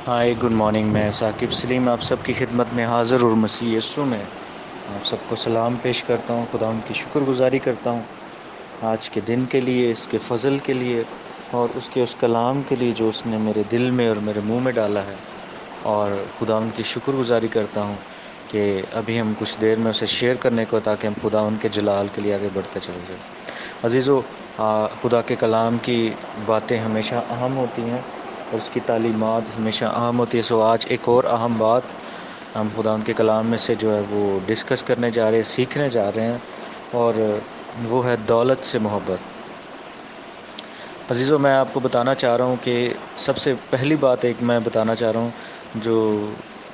ہائے good morning, میں ثاقب سلیم آپ سب کی خدمت میں حاضر اور مسیح یسوع میں آپ سب کو سلام پیش کرتا ہوں۔ خدا ان کی شکر گزاری کرتا ہوں آج کے دن کے لیے، اس کے فضل کے لیے اور اس کلام کے لیے جو اس نے میرے دل میں اور میرے منہ میں ڈالا ہے، اور خدا ان کی شکر گزاری کرتا ہوں کہ ابھی ہم کچھ دیر میں اسے شیئر کرنے کو، تاکہ ہم خدا ان کے جلال کے لیے آگے بڑھتے چلے جائیں۔ عزیزو، خدا کے کلام کی باتیں ہمیشہ اہم ہوتی ہیں اور اس کی تعلیمات ہمیشہ اہم ہوتی ہے۔ سو آج ایک اور اہم بات ہم خدا ان کے کلام میں سے جو ہے وہ ڈسکس کرنے جا رہے ہیں، سیکھنے جا رہے ہیں، اور وہ ہے دولت سے محبت۔ عزیزو، میں آپ کو بتانا چاہ رہا ہوں کہ سب سے پہلی بات ایک میں بتانا چاہ رہا ہوں جو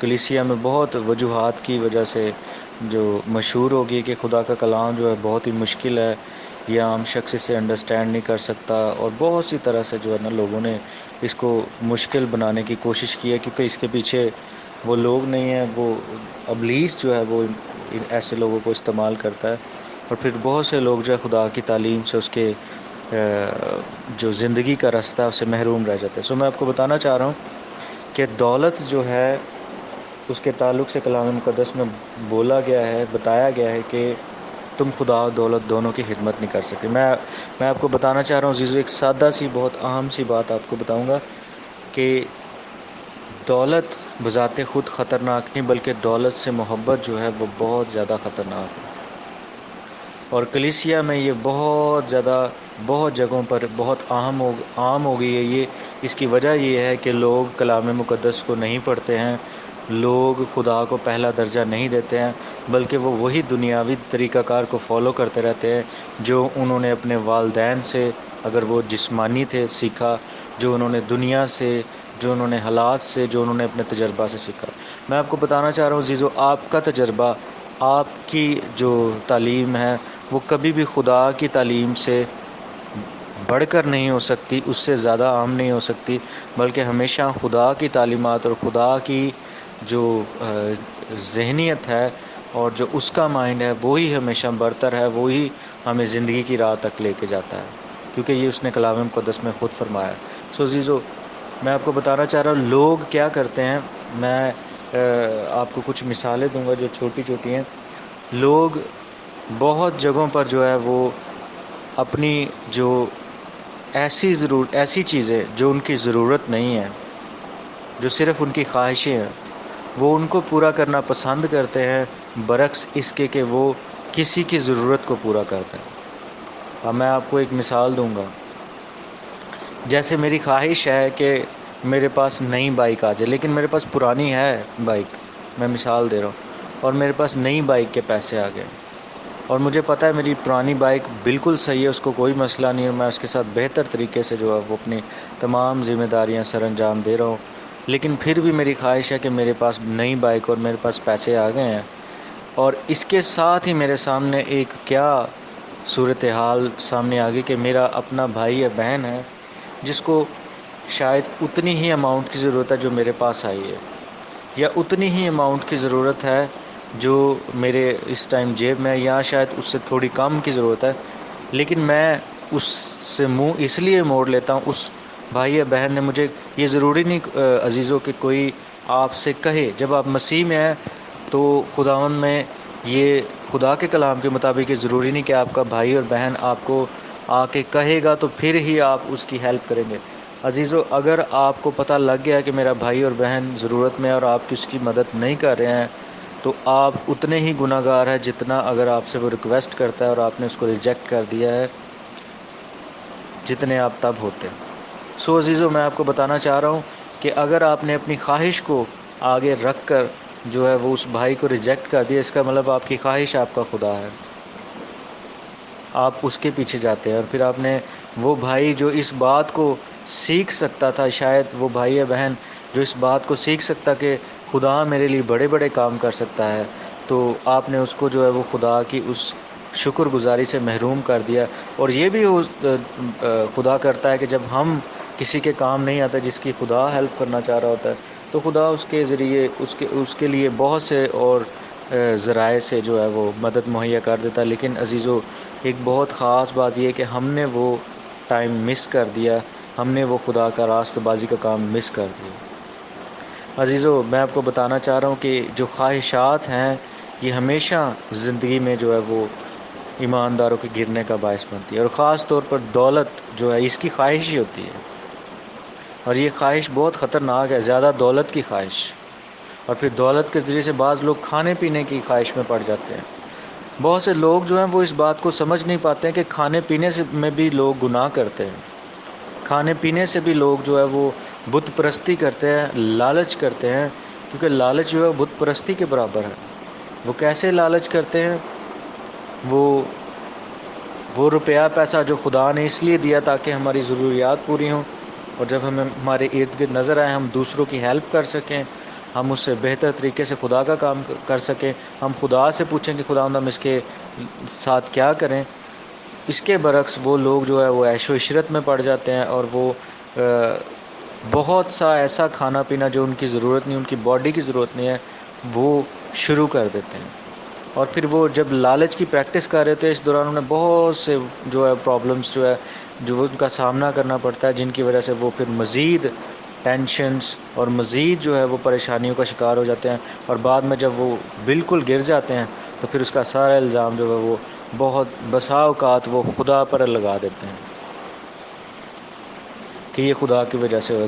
کلیسیا میں بہت وجوہات کی وجہ سے جو مشہور ہوگی کہ خدا کا کلام جو ہے بہت ہی مشکل ہے، یا عام شخص اسے انڈرسٹینڈ نہیں کر سکتا، اور بہت سی طرح سے جو ہے نا لوگوں نے اس کو مشکل بنانے کی کوشش کی ہے، کیونکہ اس کے پیچھے وہ لوگ نہیں ہیں، وہ ابلیس جو ہے وہ ایسے لوگوں کو استعمال کرتا ہے، اور پھر بہت سے لوگ جو ہے خدا کی تعلیم سے، اس کے جو زندگی کا راستہ ہے، اس سے محروم رہ جاتے ہیں۔ سو میں آپ کو بتانا چاہ رہا ہوں کہ دولت جو ہے اس کے تعلق سے کلام مقدس میں بولا گیا ہے، بتایا گیا ہے کہ تم خدا و دولت دونوں کی خدمت نہیں کر سکتے۔ میں آپ کو بتانا چاہ رہا ہوں عزیزو، ایک سادہ سی بہت اہم سی بات آپ کو بتاؤں گا کہ دولت بذات خود خطرناک نہیں، بلکہ دولت سے محبت جو ہے وہ بہت زیادہ خطرناک ہے، اور کلیسیا میں یہ بہت زیادہ، بہت جگہوں پر بہت عام ہو گئی ہے یہ۔ اس کی وجہ یہ ہے کہ لوگ کلام مقدس کو نہیں پڑھتے ہیں، لوگ خدا کو پہلا درجہ نہیں دیتے ہیں، بلکہ وہ وہی دنیاوی طریقہ کار کو فالو کرتے رہتے ہیں جو انہوں نے اپنے والدین سے، اگر وہ جسمانی تھے، سیکھا، جو انہوں نے دنیا سے، جو انہوں نے حالات سے، جو انہوں نے اپنے تجربہ سے سیکھا۔ میں آپ کو بتانا چاہ رہا ہوں عزیزو، آپ کا تجربہ، آپ کی جو تعلیم ہے وہ کبھی بھی خدا کی تعلیم سے بڑھ کر نہیں ہو سکتی، اس سے زیادہ عام نہیں ہو سکتی، بلکہ ہمیشہ خدا کی تعلیمات اور خدا کی جو ذہنیت ہے اور جو اس کا مائنڈ ہے وہی ہمیشہ برتر ہے، وہی ہمیں زندگی کی راہ تک لے کے جاتا ہے، کیونکہ یہ اس نے کلام مقدس میں خود فرمایا ہے۔ سو عزیزو، میں آپ کو بتانا چاہ رہا ہوں لوگ کیا کرتے ہیں، میں آپ کو کچھ مثالیں دوں گا جو چھوٹی چھوٹی ہیں۔ لوگ بہت جگہوں پر جو ہے وہ اپنی جو ایسی چیزیں جو ان کی ضرورت نہیں ہے، جو صرف ان کی خواہشیں ہیں، وہ ان کو پورا کرنا پسند کرتے ہیں، برعکس اس کے کہ وہ کسی کی ضرورت کو پورا کرتے ہیں۔ اب میں آپ کو ایک مثال دوں گا، جیسے میری خواہش ہے کہ میرے پاس نئی بائک آ جائے، لیکن میرے پاس پرانی ہے بائک، میں مثال دے رہا ہوں، اور میرے پاس نئی بائک کے پیسے آ گئے، اور مجھے پتہ ہے میری پرانی بائک بالکل صحیح ہے، اس کو کوئی مسئلہ نہیں ہے، میں اس کے ساتھ بہتر طریقے سے جو ہے وہ اپنی تمام ذمہ داریاں سر انجام دے رہا ہوں، لیکن پھر بھی میری خواہش ہے کہ میرے پاس نئی بائک اور میرے پاس پیسے آ گئے ہیں، اور اس کے ساتھ ہی میرے سامنے ایک کیا صورتحال سامنے آ گئی کہ میرا اپنا بھائی یا بہن ہے جس کو شاید اتنی ہی اماؤنٹ کی ضرورت ہے جو میرے پاس آئی ہے، یا اتنی ہی اماؤنٹ کی ضرورت ہے جو میرے اس ٹائم جیب میں ہے، یا شاید اس سے تھوڑی کم کی ضرورت ہے، لیکن میں اس سے منہ اس لیے موڑ لیتا ہوں، اس بھائی یا بہن نے مجھے، یہ ضروری نہیں عزیزوں کہ کوئی آپ سے کہے، جب آپ مسیح میں ہیں تو خداوند میں، یہ خدا کے کلام کے مطابق یہ ضروری نہیں کہ آپ کا بھائی اور بہن آپ کو آ کے کہے گا تو پھر ہی آپ اس کی ہیلپ کریں گے۔ عزیزو، اگر آپ کو پتہ لگ گیا کہ میرا بھائی اور بہن ضرورت میں ہے اور آپ اس کی مدد نہیں کر رہے ہیں، تو آپ اتنے ہی گناہ گار ہیں جتنا اگر آپ سے وہ ریکویسٹ کرتا ہے اور آپ نے اس کو ریجیکٹ کر دیا ہے، جتنے آپ تب ہوتے ہیں۔ سو عزیزو، میں آپ کو بتانا چاہ رہا ہوں کہ اگر آپ نے اپنی خواہش کو آگے رکھ کر جو ہے وہ اس بھائی کو ریجیکٹ کر دیا، اس کا مطلب آپ کی خواہش آپ کا خدا ہے، آپ اس کے پیچھے جاتے ہیں، اور پھر آپ نے وہ بھائی جو اس بات کو سیکھ سکتا تھا، شاید وہ بھائی یا بہن جو اس بات کو سیکھ سکتا کہ خدا میرے لیے بڑے بڑے کام کر سکتا ہے، تو آپ نے اس کو جو ہے وہ خدا کی اس شکر گزاری سے محروم کر دیا۔ اور یہ بھی خدا کرتا ہے کہ جب ہم کسی کے کام نہیں آتا، جس کی خدا ہیلپ کرنا چاہ رہا ہوتا ہے، تو خدا اس کے ذریعے اس کے لیے بہت سے اور ذرائع سے جو ہے وہ مدد مہیا کر دیتا ہے۔ لیکن عزیزو، ایک بہت خاص بات یہ ہے کہ ہم نے وہ ٹائم مس کر دیا، ہم نے وہ خدا کا راست بازی کا کام مس کر دیا۔ عزیزو، میں آپ کو بتانا چاہ رہا ہوں کہ جو خواہشات ہیں یہ ہمیشہ زندگی میں جو ہے وہ ایمانداروں کے گرنے کا باعث بنتی ہے، اور خاص طور پر دولت جو ہے اس کی خواہش ہی ہوتی ہے، اور یہ خواہش بہت خطرناک ہے، زیادہ دولت کی خواہش، اور پھر دولت کے ذریعے سے بعض لوگ کھانے پینے کی خواہش میں پڑ جاتے ہیں۔ بہت سے لوگ جو ہیں وہ اس بات کو سمجھ نہیں پاتے ہیں کہ کھانے پینے میں بھی لوگ گناہ کرتے ہیں، کھانے پینے سے بھی لوگ جو ہے وہ بت پرستی کرتے ہیں، لالچ کرتے ہیں، کیونکہ لالچ جو ہے بت پرستی کے برابر ہے۔ وہ کیسے لالچ کرتے ہیں؟ وہ روپیہ پیسہ جو خدا نے اس لیے دیا تاکہ ہماری ضروریات پوری ہوں، اور جب ہمیں ہمارے ارد گرد نظر آئے ہم دوسروں کی ہیلپ کر سکیں، ہم اس سے بہتر طریقے سے خدا کا کام کر سکیں، ہم خدا سے پوچھیں کہ خداوند ہم اس کے ساتھ کیا کریں۔ اس کے برعکس وہ لوگ جو ہے وہ عیش و عشرت میں پڑ جاتے ہیں، اور وہ بہت سا ایسا کھانا پینا جو ان کی ضرورت نہیں، ان کی باڈی کی ضرورت نہیں ہے، وہ شروع کر دیتے ہیں، اور پھر وہ جب لالچ کی پریکٹس کر رہے تھے اس دوران انہیں بہت سے جو ہے پرابلمس جو ہے جو ان کا سامنا کرنا پڑتا ہے، جن کی وجہ سے وہ پھر مزید ٹینشنز اور مزید جو ہے وہ پریشانیوں کا شکار ہو جاتے ہیں، اور بعد میں جب وہ بالکل گر جاتے ہیں تو پھر اس کا سارا الزام جو ہے وہ بہت بسا اوقات وہ خدا پر لگا دیتے ہیں کہ یہ خدا کی وجہ سے ہوا۔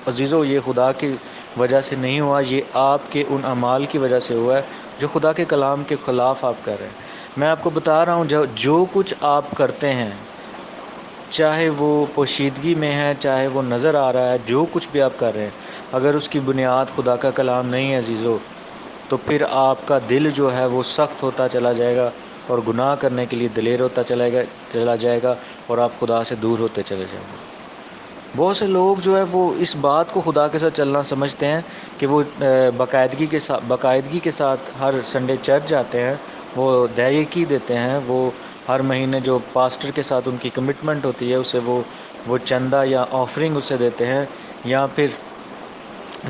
عزیزو، یہ خدا کی وجہ سے نہیں ہوا، یہ آپ کے ان اعمال کی وجہ سے ہوا ہے جو خدا کے کلام کے خلاف آپ کر رہے ہیں۔ میں آپ کو بتا رہا ہوں جو کچھ آپ کرتے ہیں، چاہے وہ پوشیدگی میں ہے، چاہے وہ نظر آ رہا ہے، جو کچھ بھی آپ کر رہے ہیں، اگر اس کی بنیاد خدا کا کلام نہیں ہے عزیزو، تو پھر آپ کا دل جو ہے وہ سخت ہوتا چلا جائے گا، اور گناہ کرنے کے لیے دلیر ہوتا چلا جائے گا، اور آپ خدا سے دور ہوتے چلے جائیں گے۔ بہت سے لوگ جو ہے وہ اس بات کو خدا کے ساتھ چلنا سمجھتے ہیں کہ وہ باقاعدگی کے ساتھ ہر سنڈے چرچ جاتے ہیں، وہ دیکی دیتے ہیں، وہ ہر مہینے جو پاسٹر کے ساتھ ان کی کمٹمنٹ ہوتی ہے اسے وہ چندہ یا آفرنگ اسے دیتے ہیں، یا پھر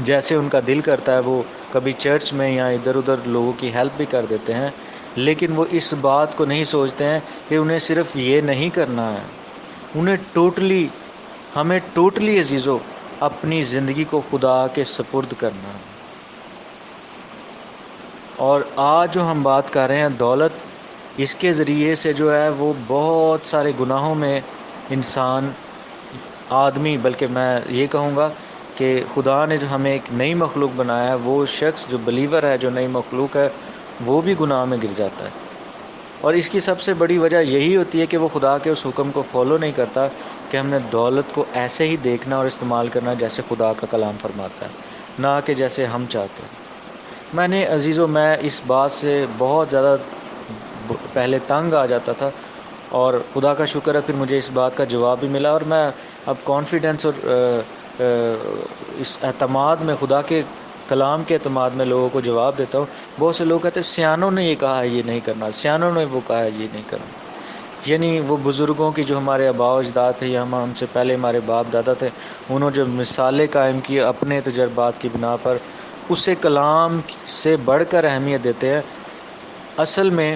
جیسے ان کا دل کرتا ہے وہ کبھی چرچ میں یا ادھر ادھر لوگوں کی ہیلپ بھی کر دیتے ہیں، لیکن وہ اس بات کو نہیں سوچتے ہیں کہ انہیں صرف یہ نہیں کرنا ہے، ہمیں ٹوٹلی عزیزو اپنی زندگی کو خدا کے سپرد کرنا ہے۔ اور آج جو ہم بات کر رہے ہیں دولت، اس کے ذریعے سے جو ہے وہ بہت سارے گناہوں میں انسان آدمی، بلکہ میں یہ کہوں گا کہ خدا نے جو ہمیں ایک نئی مخلوق بنایا ہے، وہ شخص جو بلیور ہے، جو نئی مخلوق ہے، وہ بھی گناہ میں گر جاتا ہے، اور اس کی سب سے بڑی وجہ یہی ہوتی ہے کہ وہ خدا کے اس حکم کو فالو نہیں کرتا کہ ہم نے دولت کو ایسے ہی دیکھنا اور استعمال کرنا جیسے خدا کا کلام فرماتا ہے، نہ کہ جیسے ہم چاہتے ہیں۔ میں اس بات سے بہت زیادہ پہلے تنگ آ جاتا تھا، اور خدا کا شکر ہے پھر مجھے اس بات کا جواب بھی ملا، اور میں اب کانفیڈنس اور اس اعتماد میں، خدا کے کلام کے اعتماد میں لوگوں کو جواب دیتا ہوں۔ بہت سے لوگ کہتے ہیں سیانوں نے یہ کہا ہے یہ نہیں کرنا، سیانوں نے وہ کہا ہے یہ نہیں کرنا، یعنی وہ بزرگوں کی جو ہمارے آباء و اجداد تھے یا ہم سے پہلے ہمارے باپ دادا تھے، انہوں نے جو مثالیں قائم کی اپنے تجربات کی بنا پر، اسے کلام سے بڑھ کر اہمیت دیتے ہیں۔ اصل میں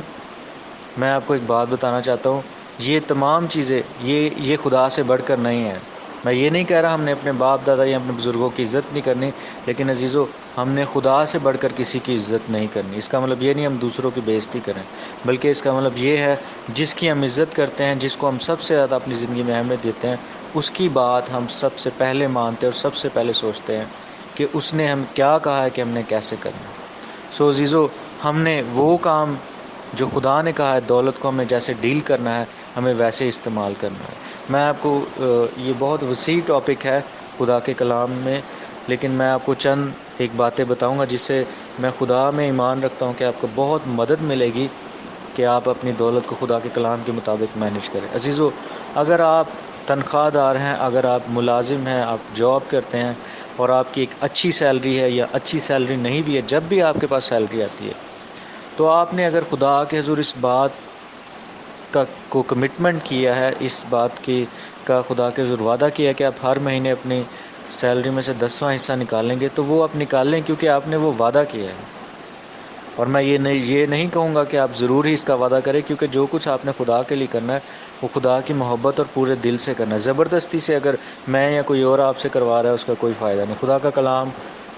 میں آپ کو ایک بات بتانا چاہتا ہوں، یہ تمام چیزیں یہ خدا سے بڑھ کر نہیں ہیں۔ میں یہ نہیں کہہ رہا ہم نے اپنے باپ دادا یا اپنے بزرگوں کی عزت نہیں کرنی، لیکن عزیزو ہم نے خدا سے بڑھ کر کسی کی عزت نہیں کرنی۔ اس کا مطلب یہ نہیں ہم دوسروں کی بےعزتی کریں، بلکہ اس کا مطلب یہ ہے جس کی ہم عزت کرتے ہیں، جس کو ہم سب سے زیادہ اپنی زندگی میں اہمیت دیتے ہیں، اس کی بات ہم سب سے پہلے مانتے ہیں اور سب سے پہلے سوچتے ہیں کہ اس نے ہم کیا کہا ہے کہ ہم نے کیسے کرنا ہے۔ سو عزیزو، ہم نے وہ کام جو خدا نے کہا ہے، دولت کو ہمیں جیسے ڈیل کرنا ہے ہمیں ویسے استعمال کرنا ہے۔ میں آپ کو یہ بہت وسیع ٹاپک ہے خدا کے کلام میں، لیکن میں آپ کو چند ایک باتیں بتاؤں گا جس سے میں خدا میں ایمان رکھتا ہوں کہ آپ کو بہت مدد ملے گی کہ آپ اپنی دولت کو خدا کے کلام کے مطابق مینیج کریں۔ عزیزو، اگر آپ تنخواہ دار ہیں، اگر آپ ملازم ہیں، آپ جاب کرتے ہیں اور آپ کی ایک اچھی سیلری ہے یا اچھی سیلری نہیں بھی ہے، جب بھی آپ کے پاس سیلری آتی ہے تو آپ نے اگر خدا کے حضور اس بات کو کمٹمنٹ کیا ہے، اس بات کا خدا کے حضور وعدہ کیا ہے کہ آپ ہر مہینے اپنی سیلری میں سے 10واں حصہ نکالیں گے، تو وہ آپ نکال لیں، کیونکہ آپ نے وہ وعدہ کیا ہے۔ اور میں یہ نہیں کہوں گا کہ آپ ضرور ہی اس کا وعدہ کریں، کیونکہ جو کچھ آپ نے خدا کے لیے کرنا ہے وہ خدا کی محبت اور پورے دل سے کرنا ہے۔ زبردستی سے اگر میں یا کوئی اور آپ سے کروا رہا ہے اس کا کوئی فائدہ نہیں۔ خدا کا کلام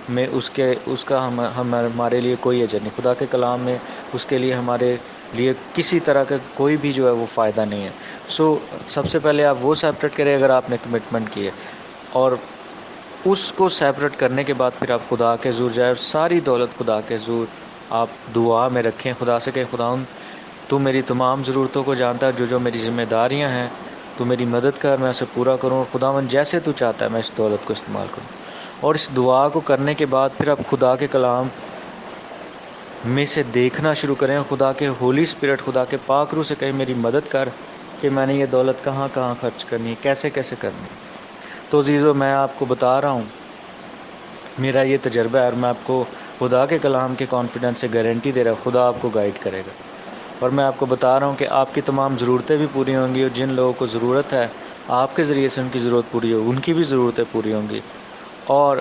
میں اس کا ہمارے لیے کوئی اجر نہیں. خدا کے کلام میں اس کے لیے ہمارے لیے کسی طرح کا کوئی بھی جو ہے وہ فائدہ نہیں ہے. سب سے پہلے آپ وہ سیپریٹ کریں اگر آپ نے کمٹمنٹ کی ہے, اور اس کو سیپریٹ کرنے کے بعد پھر آپ خدا کے حضور جائے, اور ساری دولت خدا کے حضور آپ دعا میں رکھیں. خدا سے کہ خداوند تو میری تمام ضرورتوں کو جانتا ہے, جو میری ذمہ داریاں ہیں تو میری مدد کر, میں اسے پورا کروں, اور خداوند جیسے تو چاہتا ہے میں اس دولت کو استعمال کروں. اور اس دعا کو کرنے کے بعد پھر آپ خدا کے کلام میں سے دیکھنا شروع کریں, خدا کے ہولی اسپرٹ, خدا کے پاک روح سے کہیں میری مدد کر کہ میں نے یہ دولت کہاں کہاں خرچ کرنی ہے, کیسے کیسے کرنی ہے. تو عزیزو, میں آپ کو بتا رہا ہوں میرا یہ تجربہ ہے, اور میں آپ کو خدا کے کلام کے کانفیڈنس سے گارنٹی دے رہا ہوں خدا آپ کو گائیڈ کرے گا. اور میں آپ کو بتا رہا ہوں کہ آپ کی تمام ضرورتیں بھی پوری ہوں گی, اور جن لوگوں کو ضرورت ہے آپ کے ذریعے سے ان کی ضرورت پوری ہو, ان کی بھی ضرورتیں پوری ہوں گی. اور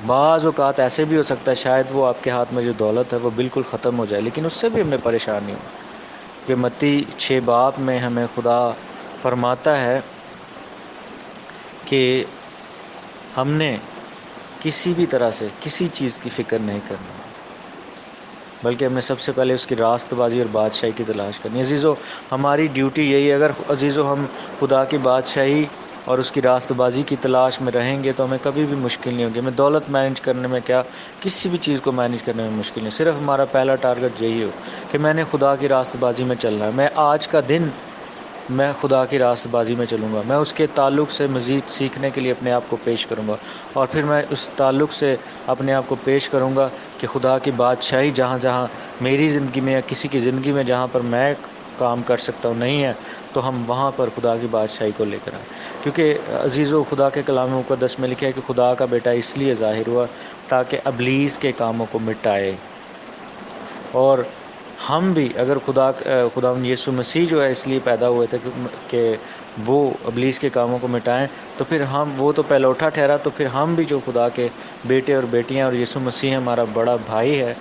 بعض اوقات ایسے بھی ہو سکتا ہے شاید وہ آپ کے ہاتھ میں جو دولت ہے وہ بالکل ختم ہو جائے, لیکن اس سے بھی ہمیں پریشان نہیں ہو. کہ متی 6 باب میں ہمیں خدا فرماتا ہے کہ ہم نے کسی بھی طرح سے کسی چیز کی فکر نہیں کرنی, بلکہ ہم نے سب سے پہلے اس کی راست بازی اور بادشاہی کی تلاش کرنی ہے. عزیزو, ہماری ڈیوٹی یہی ہے. اگر عزیزو ہم خدا کی بادشاہی اور اس کی راست بازی کی تلاش میں رہیں گے تو ہمیں کبھی بھی مشکل نہیں ہوگی. ہمیں دولت مینج کرنے میں کیا, کسی بھی چیز کو مینج کرنے میں مشکل نہیں. صرف ہمارا پہلا ٹارگٹ یہی ہو کہ میں نے خدا کی راست بازی میں چلنا ہے. میں آج کا دن میں خدا کی راست بازی میں چلوں گا, میں اس کے تعلق سے مزید سیکھنے کے لیے اپنے آپ کو پیش کروں گا, اور پھر میں اس تعلق سے اپنے آپ کو پیش کروں گا کہ خدا کی بادشاہی جہاں جہاں میری زندگی میں یا کسی کی زندگی میں جہاں پر میں کام کر سکتا ہوں نہیں ہے, تو ہم وہاں پر خدا کی بادشاہی کو لے کر آئیں. کیونکہ عزیزو, خدا کے کلام مقدس میں لکھا ہے کہ خدا کا بیٹا اس لیے ظاہر ہوا تاکہ ابلیس کے کاموں کو مٹائے. اور ہم بھی اگر خدا یسوع مسیح جو ہے اس لیے پیدا ہوئے تھے کہ وہ ابلیس کے کاموں کو مٹائیں, تو پھر وہ تو پہلوٹا ٹھہرا, تو پھر ہم بھی جو خدا کے بیٹے اور بیٹیاں, اور یسوع مسیح ہمارا بڑا بھائی ہے,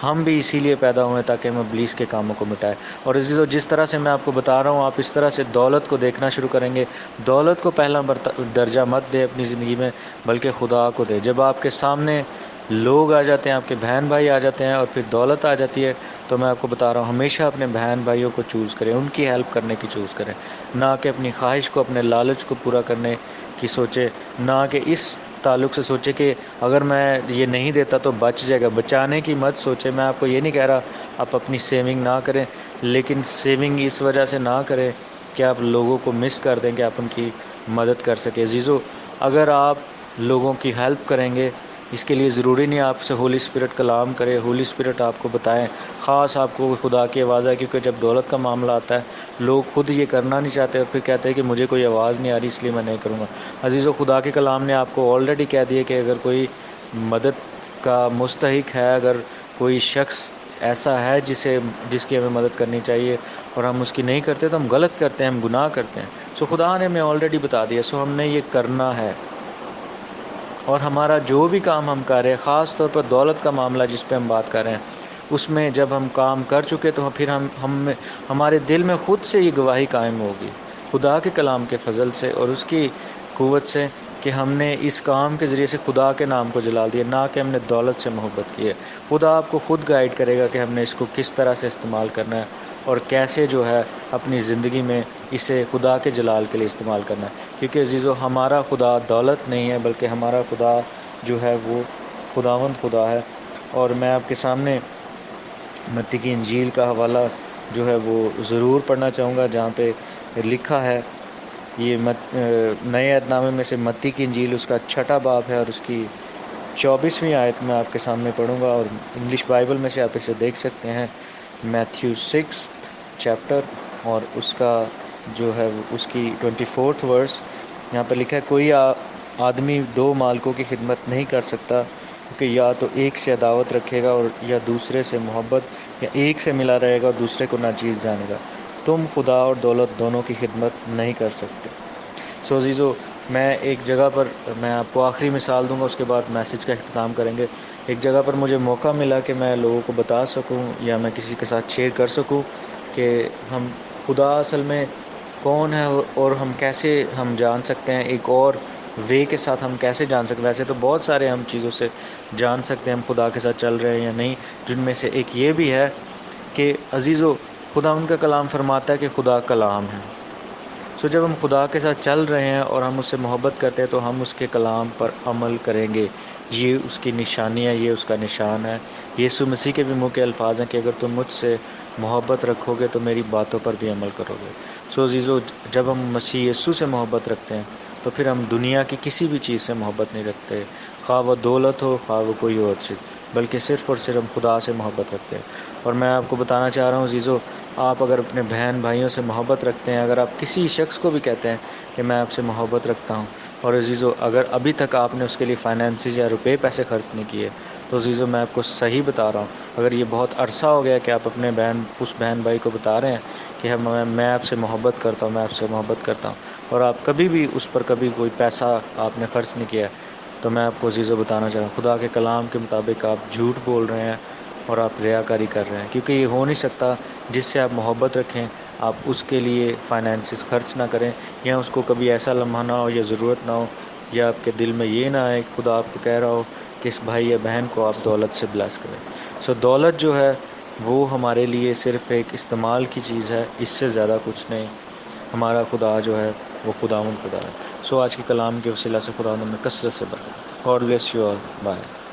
ہم بھی اسی لیے پیدا ہوئے تاکہ ہم ابلیس کے کاموں کو مٹائیں. اور عزیزو, جس طرح سے میں آپ کو بتا رہا ہوں آپ اس طرح سے دولت کو دیکھنا شروع کریں گے. دولت کو پہلا درجہ مت دے اپنی زندگی میں, بلکہ خدا کو دے. جب آپ کے سامنے لوگ آ جاتے ہیں, آپ کے بہن بھائی آ جاتے ہیں, اور پھر دولت آ جاتی ہے, تو میں آپ کو بتا رہا ہوں ہمیشہ اپنے بہن بھائیوں کو چوز کریں, ان کی ہیلپ کرنے کی چوز کریں, نہ کہ اپنی خواہش کو, اپنے لالچ کو پورا کرنے کی سوچے, نہ کہ اس تعلق سے سوچے کہ اگر میں یہ نہیں دیتا تو بچ جائے گا. بچانے کی مت سوچے. میں آپ کو یہ نہیں کہہ رہا آپ اپنی سیونگ نہ کریں, لیکن سیونگ اس وجہ سے نہ کریں کہ آپ لوگوں کو مس کر دیں کہ آپ ان کی مدد کر سکیں. عزیزو, اگر آپ لوگوں کی ہیلپ کریں گے, اس کے لیے ضروری نہیں آپ سے ہولی اسپرٹ کلام کرے, ہولی اسپرٹ آپ کو بتائیں. خاص آپ کو خدا کی آواز ہے, کیونکہ جب دولت کا معاملہ آتا ہے لوگ خود یہ کرنا نہیں چاہتے, اور پھر کہتے ہیں کہ مجھے کوئی آواز نہیں آ رہی اس لیے میں نہیں کروں گا. عزیزو, خدا کے کلام نے آپ کو آلریڈی کہہ دیا کہ اگر کوئی مدد کا مستحق ہے, اگر کوئی شخص ایسا ہے جس کی ہمیں مدد کرنی چاہیے اور ہم اس کی نہیں کرتے, تو ہم غلط کرتے ہیں, ہم گناہ کرتے ہیں. خدا نے ہمیں آلریڈی بتا دیا, ہم نے یہ کرنا ہے. اور ہمارا جو بھی کام ہم کر رہے ہیں, خاص طور پر دولت کا معاملہ جس پہ ہم بات کر رہے ہیں, اس میں جب ہم کام کر چکے تو پھر ہمارے دل میں خود سے یہ گواہی قائم ہوگی خدا کے کلام کے فضل سے اور اس کی قوت سے کہ ہم نے اس کام کے ذریعے سے خدا کے نام کو جلال دیا, نہ کہ ہم نے دولت سے محبت کی ہے. خدا آپ کو خود گائیڈ کرے گا کہ ہم نے اس کو کس طرح سے استعمال کرنا ہے, اور کیسے جو ہے اپنی زندگی میں اسے خدا کے جلال کے لیے استعمال کرنا ہے. کیونکہ عزیزو, ہمارا خدا دولت نہیں ہے, بلکہ ہمارا خدا جو ہے وہ خداوند خدا ہے. اور میں آپ کے سامنے متی کی انجیل کا حوالہ جو ہے وہ ضرور پڑھنا چاہوں گا, جہاں پہ لکھا ہے, یہ نئے عہد نامے میں سے متی کی انجیل اس کا 6 باب ہے, اور اس کی 24ویں آیت میں آپ کے سامنے پڑھوں گا, اور انگلش بائبل میں سے آپ اسے دیکھ سکتے ہیں. میتھیو 6 چیپٹر, اور اس کا جو ہے اس کی 24 ورس. یہاں پہ لکھا ہے, کوئی آدمی 2 مالکوں کی خدمت نہیں کر سکتا, کیونکہ یا تو ایک سے عداوت رکھے گا اور یا دوسرے سے محبت, یا ایک سے ملا رہے گا اور دوسرے کو ناچیز جانے گا. تم خدا اور دولت دونوں کی خدمت نہیں کر سکتے. عزیزو, میں ایک جگہ پر میں آپ کو آخری مثال دوں گا, اس کے بعد میسج کا اختتام کریں گے. ایک جگہ پر مجھے موقع ملا کہ میں لوگوں کو بتا سکوں یا میں کسی کے ساتھ شیئر کر سکوں کہ ہم خدا اصل میں کون ہے, اور ہم کیسے ہم جان سکتے ہیں ایک اور وے کے ساتھ ہم کیسے جان سکتے؟ ویسے تو بہت سارے ہم چیزوں سے جان سکتے ہیں ہم خدا کے ساتھ چل رہے ہیں یا نہیں، جن میں سے ایک یہ بھی ہے کہ عزیزو، خدا ان کا کلام فرماتا ہے کہ خدا کلام ہے۔ جب ہم خدا کے ساتھ چل رہے ہیں اور ہم اس سے محبت کرتے ہیں تو ہم اس کے کلام پر عمل کریں گے۔ یہ اس کی نشانی ہے، یہ اس کا نشان ہے۔ یسوع مسیح کے بھی منہ کے الفاظ ہیں کہ اگر تم مجھ سے محبت رکھو گے تو میری باتوں پر بھی عمل کرو گے۔ عزیزو، جب ہم مسیح یسوع سے محبت رکھتے ہیں تو پھر ہم دنیا کی کسی بھی چیز سے محبت نہیں رکھتے، خواہ وہ دولت ہو، خواہ وہ کوئی اور چیز، بلکہ صرف اور صرف ہم خدا سے محبت رکھتے ہیں۔ اور میں آپ کو بتانا چاہ رہا ہوں عزیزو، آپ اگر اپنے بہن بھائیوں سے محبت رکھتے ہیں، اگر آپ کسی شخص کو بھی کہتے ہیں کہ میں آپ سے محبت رکھتا ہوں، اور عزیزو اگر ابھی تک آپ نے اس کے لیے فائنینسز یا روپے پیسے خرچ نہیں کیے، تو عزیزو میں آپ کو صحیح بتا رہا ہوں، اگر یہ بہت عرصہ ہو گیا کہ آپ اپنے اس بہن بھائی کو بتا رہے ہیں کہ میں آپ سے محبت کرتا ہوں، میں آپ سے محبت کرتا ہوں، اور آپ کبھی بھی اس پر کبھی کوئی پیسہ آپ نے خرچ نہیں کیا، تو میں آپ کو عزیزو بتانا چاہ رہا ہوں خدا کے کلام کے مطابق آپ جھوٹ بول رہے ہیں اور آپ ریاکاری کر رہے ہیں، کیونکہ یہ ہو نہیں سکتا جس سے آپ محبت رکھیں آپ اس کے لیے فائنینسز خرچ نہ کریں، یا اس کو کبھی ایسا لمحہ نہ ہو یا ضرورت نہ ہو یا آپ کے دل میں یہ نہ آئے کہ خدا آپ کو کہہ رہا ہو کہ اس بھائی یا بہن کو آپ دولت سے بلیس کریں۔ دولت جو ہے وہ ہمارے لیے صرف ایک استعمال کی چیز ہے، اس سے زیادہ کچھ نہیں۔ ہمارا خدا جو ہے وہ خداوند خدا ہے۔ آج کے کلام کے وسیلہ سے خداوند ہمیں کثرت سے برکت۔ God bless you all, bye.